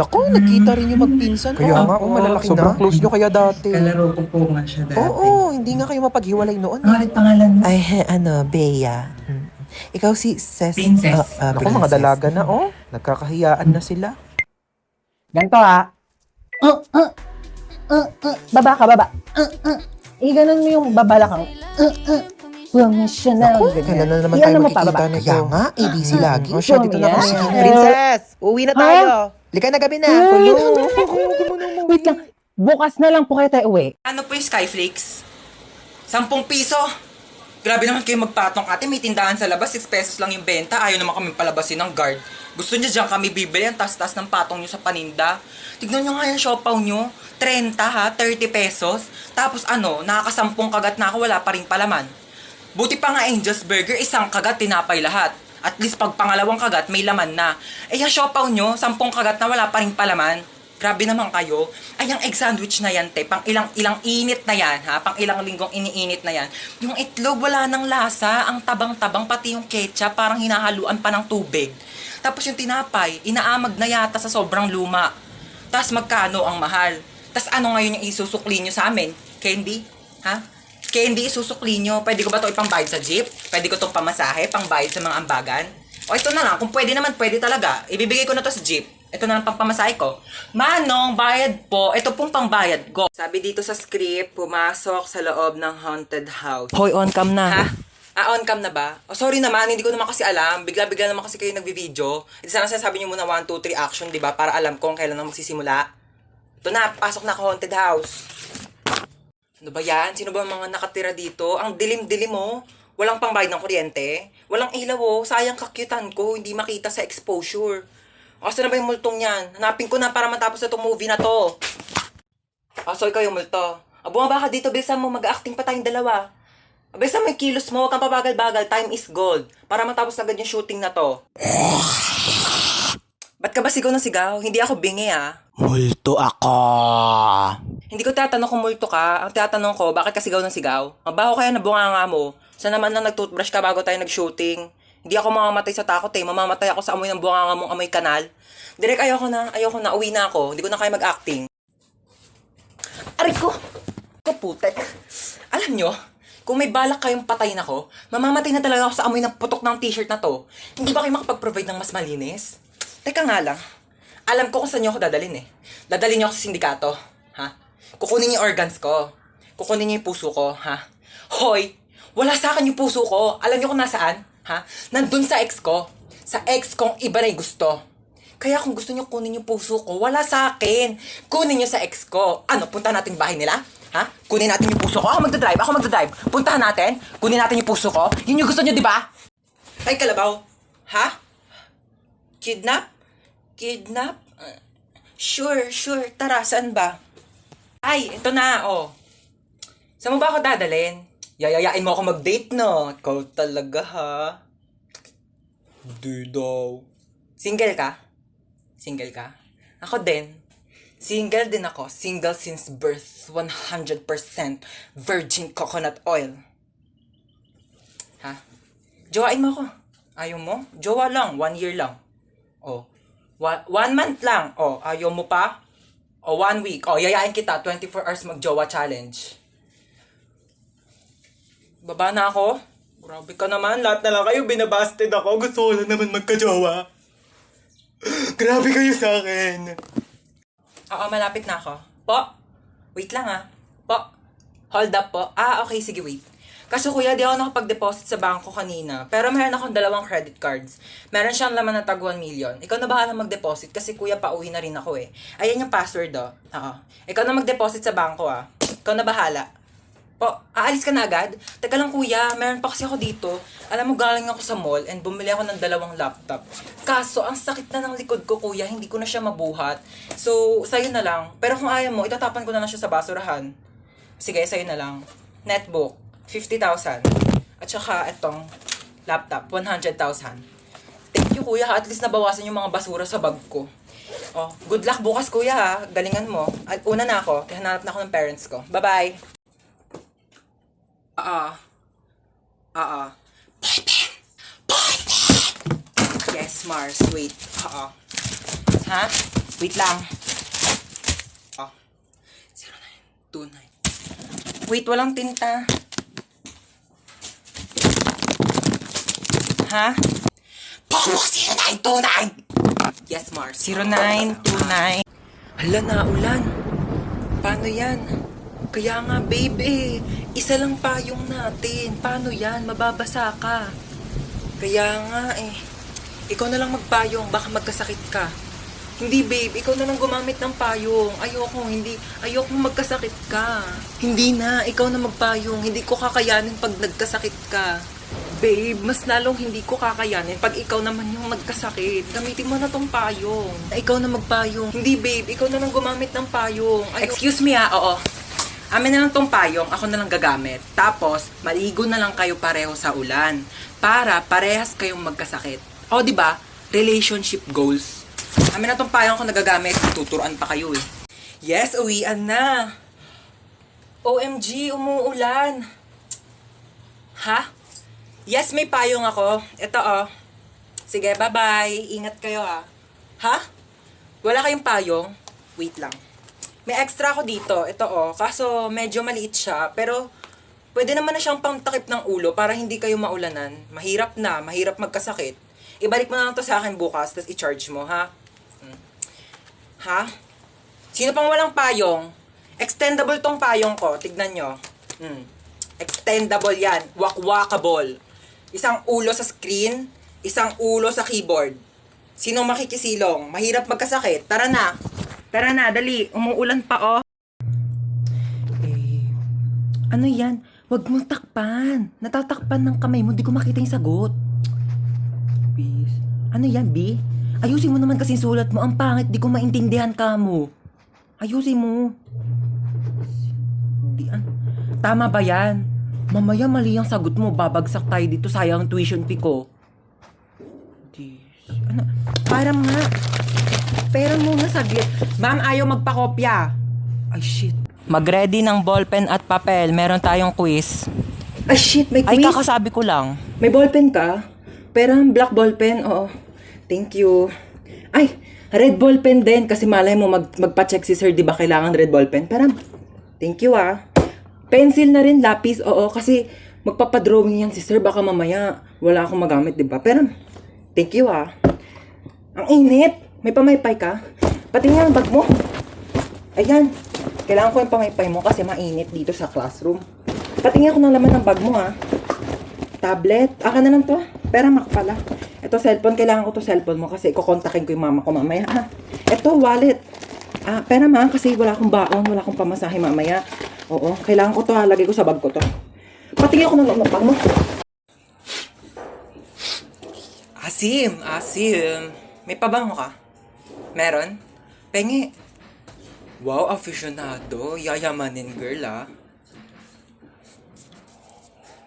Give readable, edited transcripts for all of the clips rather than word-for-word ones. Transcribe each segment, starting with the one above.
Naku, nagkita rin yung magpinsan. Kaya nga, malalaki na. Sobrang close nyo kaya dati. Kalaro ko po nga siya dati. Oo, hindi nga kayo mapaghiwalay noon. Ano ulit pangalan mo? Ay, Bea. Ikaw si Princess. Naku, mga dalaga na, Nagkakahiyaan na sila. Ganito ha. Baba ka, baba. Ganun mo yung babalakang. Professional. Naku, kailan na naman tayo magkikita na Kaya nga, ABC lagi. O siya, dito na kami. Princess, uwi na tayo. Lika na gabi na. Wait lang. Bukas na lang po kayo tayo uwi. Ano po yung Skyflakes? 10 piso. Grabe naman kayo magpatong ate. May tindahan sa labas, 6 pesos lang yung benta. Ayaw naman kami palabasin ng guard. Gusto niya dyan kami bibili ang tas-tas ng patong nyo sa paninda. Tignan nyo nga yung siopaw nyo. 30 ha, 30 pesos. Tapos nakakasampung kagat na ako, wala pa rin palaman. Buti pa nga Angel's Burger, isang kagat tinapay lahat. At least pag pangalawang kagat, may laman na. Yung siopaw nyo, 10 kagat na wala pa rin palaman. Grabe naman kayo. Ay, yung egg sandwich na yan, te. Pang ilang init na yan, ha? Pang ilang linggong iniinit na yan. Yung itlog, wala nang lasa. Ang tabang-tabang, pati yung ketchup, parang hinahaluan pa ng tubig. Tapos yung tinapay, inaamag na yata sa sobrang luma. Tapos magkano ang mahal? Tapos ano ngayon yung isusukli nyo sa amin? Candy? Ha? Candy, isusukli nyo. Pwede ko ba ito ipangbayad sa jeep? Pwede ko itong pamasahe, pangbayad sa mga ambagan? O ito na lang, kung pwede naman, pwede talaga. Ibibigay ko na to sa jeep. Ito na lang pang pamasahe ko. Manong, bayad po. Ito pong pangbayad ko. Sabi dito sa script, pumasok sa loob ng haunted house. Hoy, on cam na. Ha? On cam na ba? Oh, sorry naman, hindi ko naman kasi alam. Bigla-bigla naman kasi kayo nagbi-video. Ito sana sinasabi nyo muna 1, 2, 3 action, di ba? Para alam kung kailan na magsisimula. Ito na, pasok na ako haunted house. Ano ba yan? Sino ba mga nakatira dito? Ang dilim-dilim oh. Walang pangbayad ng kuryente. Walang ilaw oh. Sayang kakyutan ko. Hindi makita sa exposure. Asa na ba yung multong yan? Hanapin ko na para matapos na itong movie na to. So ikaw yung multo. Bumaba ka dito. Bilisan mo. Mag-acting pa tayong dalawa. Bilisan mo yung kilos mo. Huwag kang pabagal-bagal. Time is gold. Para matapos agad yung shooting na to. Ba't ka ba sigaw ng sigaw? Hindi ako bingi Multo ako. Hindi ko tatanong kung multo ka. Ang tatanong ko, bakit ka sigaw ng sigaw? Mabaho kaya na bunganga mo? Saan naman lang nag-toothbrush ka bago tayo nag-shooting? Hindi ako mamamatay sa takot eh. Mamamatay ako sa amoy ng bunganga mong amoy kanal. Direk, ayoko na. Uwi na ako. Hindi ko na kaya mag-acting. Aray ko! Putek. Alam nyo, kung may balak kayong patayin ako, mamamatay na talaga ako sa amoy ng putok ng t-shirt na to. Hindi ba kayo makapag-provide ng mas malinis? Teka nga lang. Alam ko kung saan nyo ako dadalhin eh. Dadalhin nyo ako sa sindikato. Ha? Kukunin yung organs ko. Kukunin nyo yung puso ko. Ha? Hoy! Wala sa akin yung puso ko. Alam nyo kung nasaan? Ha? Nandun sa ex ko. Sa ex kong iba na yung gusto. Kaya kung gusto nyo kunin yung puso ko, wala sa akin. Kunin nyo sa ex ko. Ano, punta natin bahay nila? Ha? Kunin natin yung puso ko. Ako magdadrive. Puntahan natin. Kunin natin yung puso ko. Yun yung gusto nyo, di ba? Ay, kalabaw. Ha? Kidnap? Sure. Tara, saan ba? Ay, ito na, Saan mo ba ako dadalhin? Yayayain mo ako mag-date, no? Ikaw talaga, ha? Di daw. Single ka? Ako din. Single din ako. Single since birth. 100% virgin coconut oil. Ha? Jowain mo ako. Ayaw mo? Jowa lang. 1 year lang. 1 month lang. Ayaw mo pa? 1 week. Yayain kita. 24 hours mag-jowa challenge. Baba na ako? Grabe ka naman. Lahat na lang kayo binabasted ako. Gusto ko lang naman magka-jowa. Grabe kayo sa akin. Malapit na ako. Po? Wait lang Po? Hold up po. Okay. Sige, wait. Kaso kuya, di ako nakapag-deposit sa bangko kanina. Pero meron akong 2 credit cards. Meron siyang laman na tag 1 million. Ikaw na bahala mag-deposit kasi kuya, pauwi na rin ako eh. Ayan yung password Ikaw na mag-deposit sa bangko Ikaw na bahala. Po, aalis ka na agad? Teka lang kuya, meron pa kasi ako dito. Alam mo, galing ako sa mall and bumili ako ng 2 laptop. Kaso, ang sakit na ng likod ko kuya, hindi ko na siya mabuhat. So, sa'yo na lang. Pero kung ayaw mo, itatapan ko na lang siya sa basurahan. Sige, sa'yo na lang. Netbook, 50,000. At saka, itong laptop, 100,000. Thank you kuya, at least nabawasan yung mga basura sa bag ko. Good luck bukas kuya galingan mo. At una na ako, hanap na ako ng parents ko. Bye-bye! Yes, Mars. Wait. Ha? Wait lang. Oh. 0929. Wait, walang tinta. Ha? Pomo 0929! Yes, Mars. 0929. Hala na, ulan. Paano yan? Kaya nga, babe, isa lang payong natin. Paano yan? Mababasa ka. Kaya nga, ikaw na lang magpayong, baka magkasakit ka. Hindi, babe, ikaw na lang gumamit ng payong. Ayoko magkasakit ka. Hindi na, ikaw na magpayong. Hindi ko kakayanin pag nagkasakit ka. Babe, mas lalong hindi ko kakayanin pag ikaw naman yung magkasakit. Gamitin mo na tong payong. Ikaw na magpayong. Hindi, babe, ikaw na lang gumamit ng payong. Excuse me, oo. Amin na lang tong payong, ako na lang gagamit. Tapos, maligo na lang kayo pareho sa ulan. Para parehas kayong magkasakit. O, di ba? Relationship goals. Amin na tong payong ako nagagamit. Tuturuan pa kayo eh. Yes, uwian na. OMG, umuulan. Ha? Yes, may payong ako. Ito oh. Sige, bye-bye. Ingat kayo ah. Ha? Wala kayong payong? Wait lang. May extra ako dito. Ito oh. Kaso medyo maliit siya. Pero pwede naman na siyang pangtakip ng ulo para hindi kayo maulanan. Mahirap na. Mahirap magkasakit. Ibalik mo na lang to sa akin bukas. Tapos i-charge mo, ha? Ha? Sino pang walang payong? Extendable tong payong ko. Tignan nyo. Extendable yan. Wakwakable. Isang ulo sa screen. Isang ulo sa keyboard. Sinong makikisilong? Mahirap magkasakit. Tara na. Tara na, dali. Umuulan pa, oh. Ano yan? Huwag mong takpan. Natatakpan ng kamay mo. Di ko makita yung sagot. Bis. Ano yan, B? Ayusin mo naman kasi sulat mo. Ang pangit. Di ko maintindihan ka mo. Ayusin mo. Tama ba yan? Mamaya mali ang sagot mo. Babagsak tayo dito. Sayang tuition fee ko. Ano? Parang nga. Pera muna saglit. Ma'am, ayaw magpakopya. Ay, shit. Mag-ready ng ballpen at papel. Meron tayong quiz. Ay, shit. May quiz? Ay, kakasabi ko lang. May ballpen ka? Perang black ballpen? Oo. Thank you. Ay, red ballpen din. Kasi malay mo magpa-check si sir. Di ba kailangan red ballpen? Perang. Thank you, ah. Pencil na rin, lapis. Oo, kasi magpapadrawing yan si sir. Baka mamaya wala akong magamit, di ba? Perang. Thank you, ah. Ang init. May pamaypay ka? Pati nga ang bag mo. Ayan. Kailangan ko yung pamaypay mo kasi mainit dito sa classroom. Pati nga ako ng laman ng bag mo, ha. Tablet. Aka na lang to. Pera mak pala. Ito cellphone. Kailangan ko to cellphone mo kasi kukontakin ko yung mama ko mamaya, ha. Ito wallet. Pera ma kasi wala akong baon. Wala akong pamasahe mamaya. Oo. Kailangan ko to, ha. Lagay ko sa bag ko to. Pati nga ako ng laman ng bag mo. Asim. May pabango ka? Meron? Pengi. Wow, aficionado. Yayamanin girl, ah.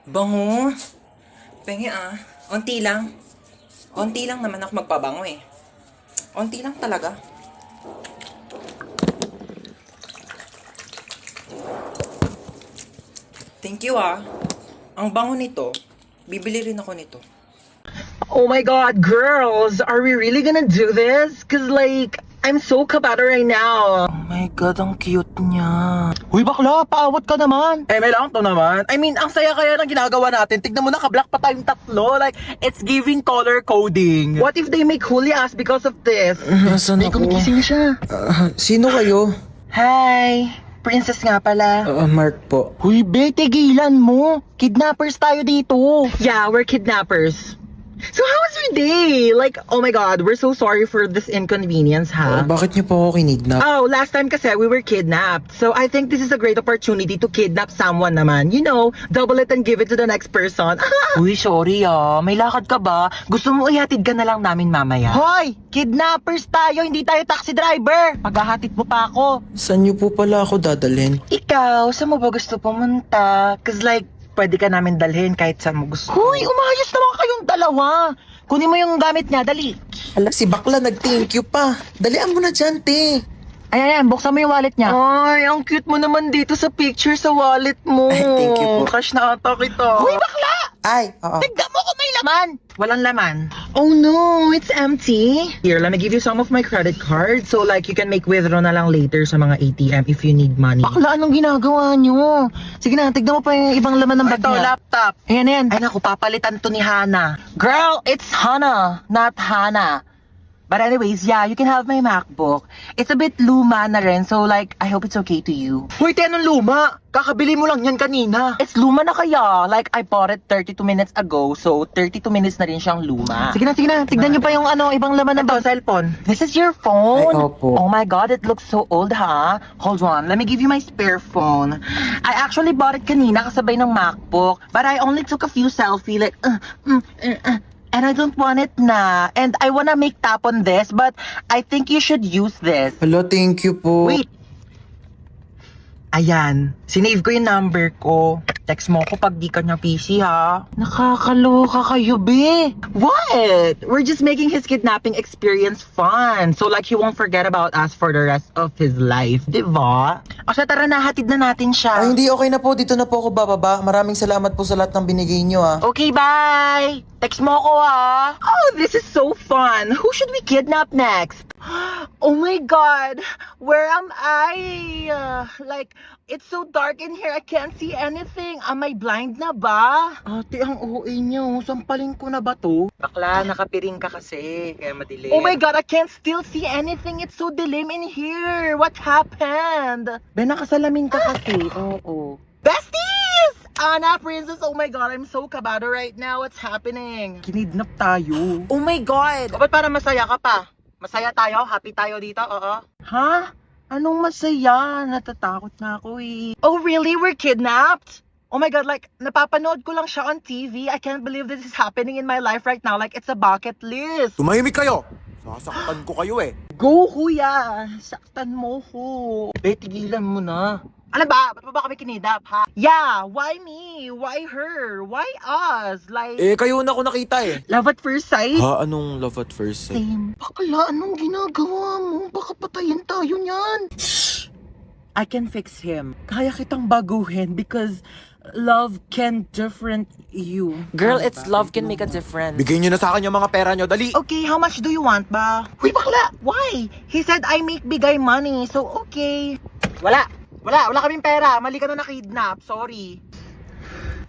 Bango. Pengi, ah. Onti lang. Onti lang naman ako magpabango, eh. Onti lang talaga. Thank you, ah. Ang bango nito. Bibili rin ako nito. Oh my God, girls, are we really gonna do this? Cause like, I'm so kabata right now. Oh my God, ang cute niya. Huy bakla, paawat ka naman. May lang to naman. I mean, ang saya kaya ng ginagawa natin. Tignan mo na, ka-black pa tayong tatlo. Like, it's giving color coding. What if they make huli us because of this? Nasaan ako? Kumigising na siya. Sino kayo? Hi, princess nga pala. Mark po. Huy, be, tigilan mo. Kidnappers tayo dito. Yeah, we're kidnappers. So how was your day? Like, oh my God, we're so sorry for this inconvenience, ha? Bakit niyo po ako kinidnap? Oh, last time kasi we were kidnapped. So I think this is a great opportunity to kidnap someone naman. You know, double it and give it to the next person. Uy, sorry ah. May lakad ka ba? Gusto mo ihatid ka na lang namin mamaya? Hoy! Kidnappers tayo, hindi tayo taxi driver! Paghahatid mo pa ako. Saan niyo po pala ako dadalhin? Ikaw, saan mo ba gusto pumunta? Cause like, pwede ka namin dalhin kahit saan mo gusto. Hoy, umayos naman kayong dalawa. Kunin mo yung gamit niya, dali. Ala, si bakla nag-thank you pa. Dalian mo na dyan, te. Ayan, buksan mo yung wallet niya. Ay, ang cute mo naman dito sa picture sa wallet mo. Ay, thank you po. Cash na ata kita. Uy, bakla! Ay, oo. Tignan mo kung may laman! Walang laman. Oh no, it's empty. Here, let me give you some of my credit card so like you can make withdraw na lang later sa mga ATM if you need money. Bakla, anong ginagawa nyo? Sige na, tignan mo pa yung ibang laman ng bag niya. Ito, laptop. Ayan, ayan. Ay naku, papalitan to ni Hana. Girl, it's Hana, not Hana. But anyways, yeah, you can have my MacBook. It's a bit luma na rin, so like, I hope it's okay to you. Hoy, anong luma? Kakabili mo lang yan kanina. It's luma na kaya. Like, I bought it 32 minutes ago, so 32 minutes na rin siyang luma. Sige na, tignan nyo pa yung ibang laman ng cellphone. This is your phone? Ay, opo. Oh my God, it looks so old, ha? Hold on, let me give you my spare phone. I actually bought it kanina kasabay ng MacBook, but I only took a few selfie, like, and I don't want it na. And I wanna make tap on this, but I think you should use this. Hello, thank you po. Wait. Ayan, sinave ko yung number ko. Text mo ko pag di ka niya PC, ha? Nakakaloka kayo, be. What? We're just making his kidnapping experience fun. So like he won't forget about us for the rest of his life, di ba? O siya, tara na, hatid na natin siya. Ay, hindi, okay na po. Dito na po ako bababa. Maraming salamat po sa lahat ng binigay nyo, ah. Okay, bye! Text mo ako, ha? Oh, this is so fun! Who should we kidnap next? Oh my God! Where am I? Like, it's so dark in here. I can't see anything. Am I blind na ba? Ate, ang OA niyo. Sampalin ko na ba to? Bakla, nakapiring ka kasi. Kaya madilim. Oh my God! I can't still see anything. It's so dilim in here. What happened? Ben, nakasalamin ka kasi. Oo. Besties! Anna, Princess, oh my God, I'm so kabado right now. What's happening? Kinidnap tayo. Oh my God! O, ba't para masaya ka pa? Masaya tayo? Happy tayo dito? Oo. Ha? Anong masaya? Natatakot na ako eh. Oh really? We're kidnapped? Oh my God, like, napapanood ko lang siya on TV. I can't believe this is happening in my life right now. Like, it's a bucket list. Tumahimik kayo! Sasaktan ko kayo eh. Go, kuya! Saktan mo ko. Be, tigilan mo na. Ano ba? Ba't mo ba kami kinidap, ha? Yeah, why me? Why her? Why us? Like, Kayo na ako nakita eh. love at first sight? Ha? Anong love at first sight? Same. Bakla, anong ginagawa mo? Baka patayin tayo niyan. I can fix him. Kaya kitang baguhin because love can different you. Girl, it's love can make a difference. Bigay nyo na sa akin yung mga pera nyo, dali! Okay, how much do you want ba? Uy, bakla! Why? He said I make bigay money, so okay. Wala kaming pera. Mali ka na nakidnap. Sorry.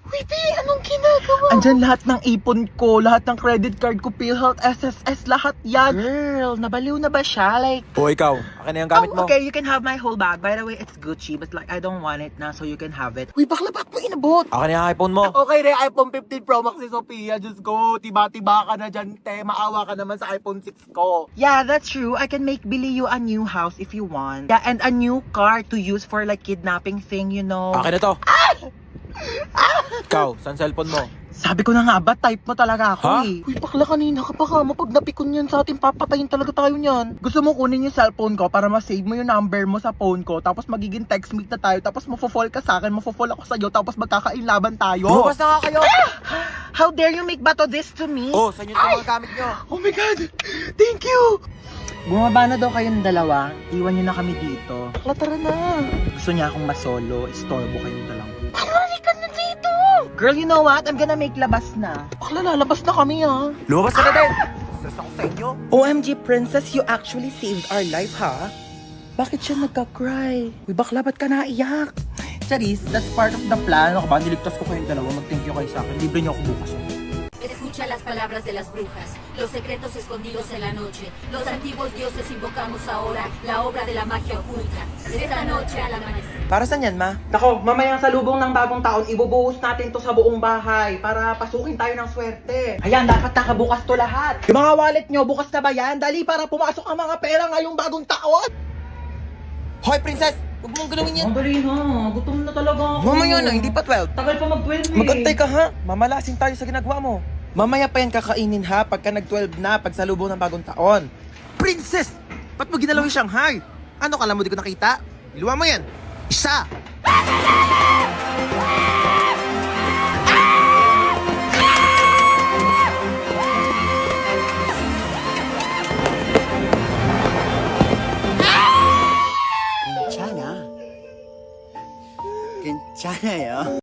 Uy, P, anong ginagawa? Andyan lahat ng ipon ko, lahat ng credit card ko, PhilHealth, SSS, lahat yan. Girl, nabaliw na ba siya? Like, O ikaw, akin na yung gamit mo. okay, you can have my whole bag. By the way, it's Gucci, but like, I don't want it na, so you can have it. Uy, bakla, bakit mo inabot? Akin na yung iPhone mo. Okay na, iPhone 15 Pro Max ni Sophia. Just go, tiba-tiba ka na dyan, te. Maawa ka naman sa iPhone 6 ko. Yeah, that's true. I can make Billy you a new house if you want. Yeah, and a new car to use for like kidnapping thing, you know. Akin na to. Ikaw, saan cellphone mo? Sabi ko na nga ba, type mo talaga ako Ha? eh. Uy, bakla, kanina ka pa ka mo. Pag napikon yan sa atin, papatayin talaga tayo niyan. Gusto mo kunin yung cellphone ko para ma-save mo yung number mo sa phone ko, tapos magiging text meet na tayo, tapos mafo-fall ka sa akin, mafo-fall ako sa'yo, tapos magkakainlaban tayo. Lumabas na nga kayo! How dare you make bato this to me? Oh, saan yun yung mga gamit nyo? Oh my God! Thank you! Bumaba na daw kayong dalawa. Iwan niyo na kami dito. Bakla, tara na. Gusto niya akong masolo. Istorbo kayong dalawa. Ay, ka na dito! Girl, you know what? I'm gonna make labas na. Bakla, lalabas na kami ha. Lumabas ka na din! Stress ako sa inyo. OMG, Princess, you actually saved our life, ha? Bakit siya nagka-cry? Uy, bakla, ba't ka naiyak? Charis, that's part of the plan. Ako ba, niligtas ko kayong dalawa. Mag-thank you kayo sa akin. Libre niyo ako bukas. Escucha las palabras de las brujas, los secretos escondidos en la noche. Los antiguos dioses invocamos ahora la obra de la magia oculta. Esta noche al amanecer. Para saan yan, ma? Nako, mamayang salubong ng bagong taon, ibubuhos natin to sa buong bahay para pasukin tayo ng swerte. Ayan, dapat nakabukas to lahat. Yung mga wallet nyo, bukas na ba yan? Dali para pumasok ang mga pera ngayong bagong taon. Hoy, princess! Huwag mong galawin yan. Ang dali na, gutom na talaga ako. Mamaya na, hindi pa 12. Tagal pa mag-12 eh. Magantay ka ha, mamalasin tayo sa ginagawa mo. Mamaya pa yan kakainin ha, pagka nag-12 na, pagsalubong ng bagong taon. Princess! Ba't mo ginalaw yung Shanghai? Ano, kala mo di ko nakita? Iluwa mo yan. Isa! 괜찮아요.